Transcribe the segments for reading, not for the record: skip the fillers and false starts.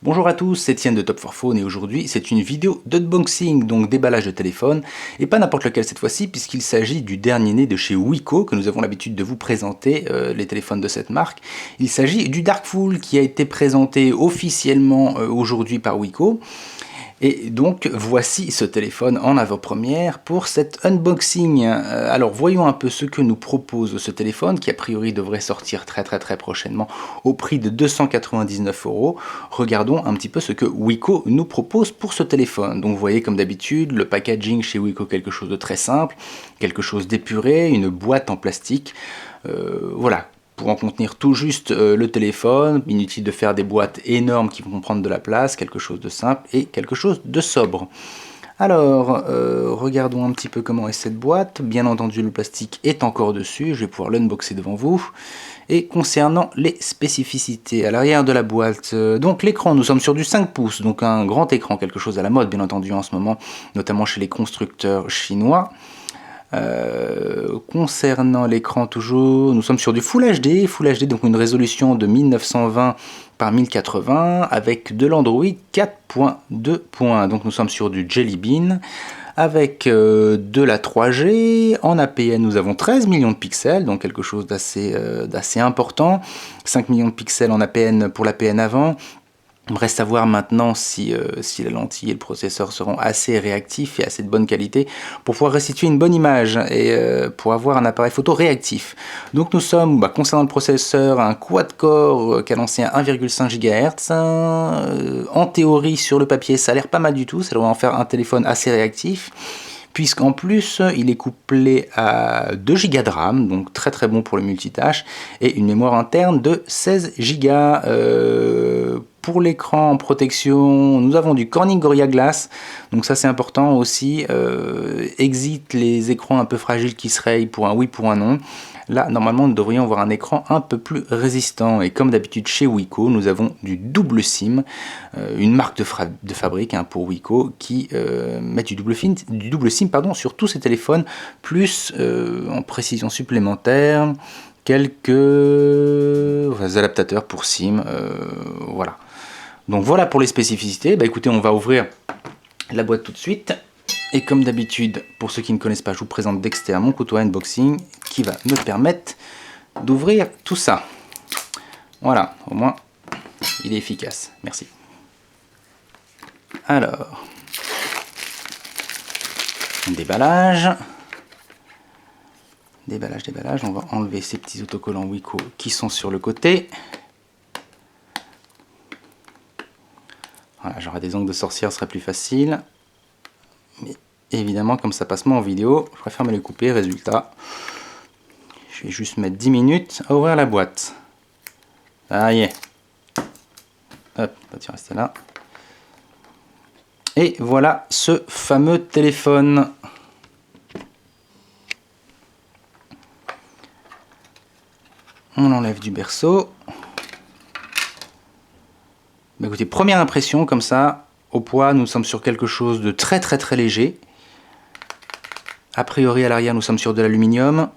Bonjour à tous, c'est Étienne de Top 4 Phone et aujourd'hui c'est une vidéo d'unboxing, donc déballage de téléphone, et pas n'importe lequel cette fois-ci puisqu'il s'agit du dernier né de chez Wiko que nous avons l'habitude de vous présenter, les téléphones de cette marque. Il s'agit du Darkful qui a été présenté officiellement aujourd'hui par Wiko. Et donc voici ce téléphone en avant-première pour cet unboxing. Alors voyons un peu ce que nous propose ce téléphone qui a priori devrait sortir très prochainement au prix de 299 €. Regardons un petit peu ce que Wiko nous propose pour ce téléphone. Donc vous voyez comme d'habitude le packaging chez Wiko, quelque chose de très simple, quelque chose d'épuré, une boîte en plastique. Voilà. Pour en contenir tout juste le téléphone, inutile de faire des boîtes énormes qui vont prendre de la place, quelque chose de simple et quelque chose de sobre. Alors, regardons un petit peu comment est cette boîte. Bien entendu, le plastique est encore dessus, je vais pouvoir l'unboxer devant vous. Et concernant les spécificités, à l'arrière de la boîte, donc l'écran, nous sommes sur du 5 pouces, donc un grand écran, quelque chose à la mode bien entendu en ce moment, notamment chez les constructeurs chinois. Concernant l'écran toujours, nous sommes sur du Full HD, donc une résolution de 1920 par 1080 avec de l'Android 4.2. Donc nous sommes sur du Jelly Bean avec de la 3G. En APN nous avons 13 millions de pixels, donc quelque chose d'assez important. 5 millions de pixels en APN pour l'APN avant. Il me reste à voir maintenant si la lentille et le processeur seront assez réactifs et assez de bonne qualité pour pouvoir restituer une bonne image et pour avoir un appareil photo réactif. Donc nous sommes, concernant le processeur, un quad-core cadencé à 1,5 GHz. En théorie, sur le papier, ça a l'air pas mal du tout. Ça devrait en faire un téléphone assez réactif, puisqu'en plus il est couplé à 2 Go de RAM, donc très bon pour le multitâche, et une mémoire interne de 16 Go. Pour l'écran en protection, nous avons du Corning Gorilla Glass, donc ça c'est important aussi. Exit les écrans un peu fragiles qui se rayent pour un oui, pour un non. Là, normalement, nous devrions avoir un écran un peu plus résistant. Et comme d'habitude chez Wiko, nous avons du double SIM, une marque de fabrique pour Wiko qui met du double SIM sur tous ces téléphones, plus en précision supplémentaire, quelques adaptateurs pour SIM. Voilà. Donc voilà pour les spécificités. Écoutez, on va ouvrir la boîte tout de suite. Et comme d'habitude, pour ceux qui ne connaissent pas, je vous présente Dexter, mon couteau à unboxing, qui va me permettre d'ouvrir tout ça. Voilà, au moins, il est efficace. Merci. Alors, déballage. Déballage. On va enlever ces petits autocollants Wiko qui sont sur le côté. Voilà, j'aurai des ongles de sorcière, ce serait plus facile. Mais évidemment, comme ça passe moins en vidéo, je préfère me les couper. Résultat, je vais juste mettre 10 minutes à ouvrir la boîte. Ah yeah. Hop, tu restes là. Et voilà ce fameux téléphone. On l'enlève du berceau. Écoutez, première impression comme ça, au poids, nous sommes sur quelque chose de très léger. A priori, à l'arrière, nous sommes sur de l'aluminium.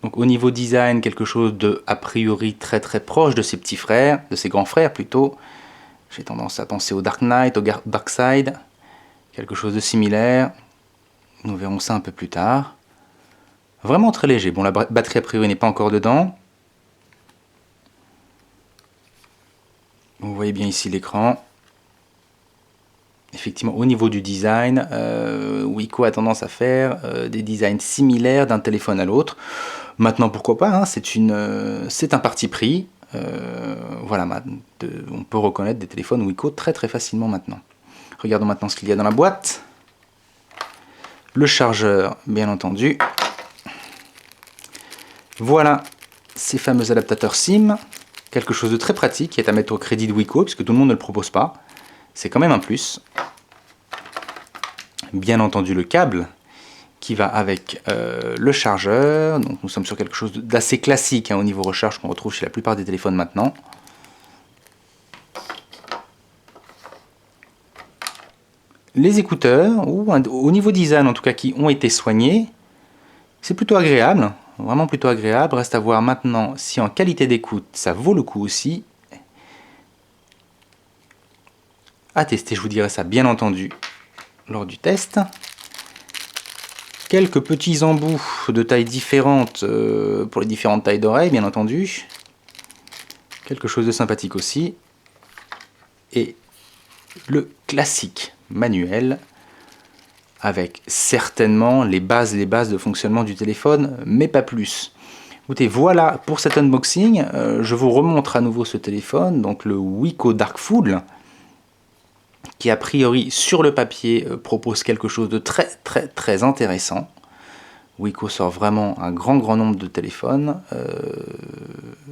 Donc au niveau design, quelque chose de a priori très proche de ses petits frères, de ses grands frères plutôt. J'ai tendance à penser au Dark Knight, au Dark Side. Quelque chose de similaire. Nous verrons ça un peu plus tard. Vraiment très léger. Bon, la batterie a priori n'est pas encore dedans. Vous voyez bien ici l'écran. Effectivement, au niveau du design, Wiko a tendance à faire des designs similaires d'un téléphone à l'autre. Maintenant, pourquoi pas, c'est un parti pris. Voilà, on peut reconnaître des téléphones Wiko très facilement maintenant. Regardons maintenant ce qu'il y a dans la boîte. Le chargeur, bien entendu. Voilà ces fameux adaptateurs SIM. Quelque chose de très pratique qui est à mettre au crédit de Wiko, puisque tout le monde ne le propose pas. C'est quand même un plus. Bien entendu le câble qui va avec le chargeur. Donc nous sommes sur quelque chose d'assez classique au niveau recharge qu'on retrouve chez la plupart des téléphones maintenant. Les écouteurs, ou au niveau design en tout cas, qui ont été soignés, c'est plutôt agréable. Vraiment plutôt agréable. Reste à voir maintenant si en qualité d'écoute ça vaut le coup aussi. à tester. Je vous dirai ça bien entendu lors du test. Quelques petits embouts de tailles différentes pour les différentes tailles d'oreilles, bien entendu. Quelque chose de sympathique aussi. Et le classique manuel avec certainement les bases de fonctionnement du téléphone, mais pas plus. Écoutez, voilà pour cet unboxing. Je vous remontre à nouveau ce téléphone, donc le Wiko Darkful, qui a priori sur le papier propose quelque chose de très intéressant. Wiko sort vraiment un grand nombre de téléphones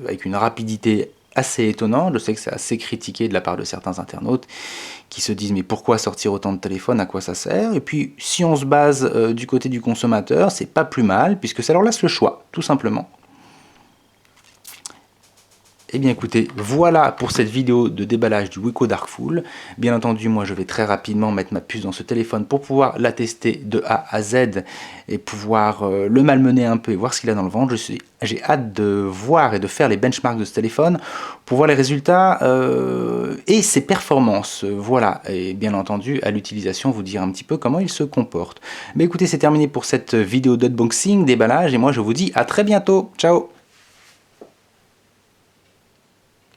avec une rapidité assez étonnante. Je sais que c'est assez critiqué de la part de certains internautes qui se disent mais pourquoi sortir autant de téléphones, à quoi ça sert? Et puis si on se base du côté du consommateur, c'est pas plus mal puisque ça leur laisse le choix, tout simplement. Eh bien écoutez, voilà pour cette vidéo de déballage du Wiko Darkful. Bien entendu, moi je vais très rapidement mettre ma puce dans ce téléphone pour pouvoir la tester de A à Z et pouvoir le malmener un peu et voir ce qu'il a dans le ventre. J'ai hâte de voir et de faire les benchmarks de ce téléphone pour voir les résultats et ses performances. Voilà, et bien entendu, à l'utilisation, vous dire un petit peu comment il se comporte. Mais écoutez, c'est terminé pour cette vidéo d'unboxing, déballage, et moi je vous dis à très bientôt. Ciao!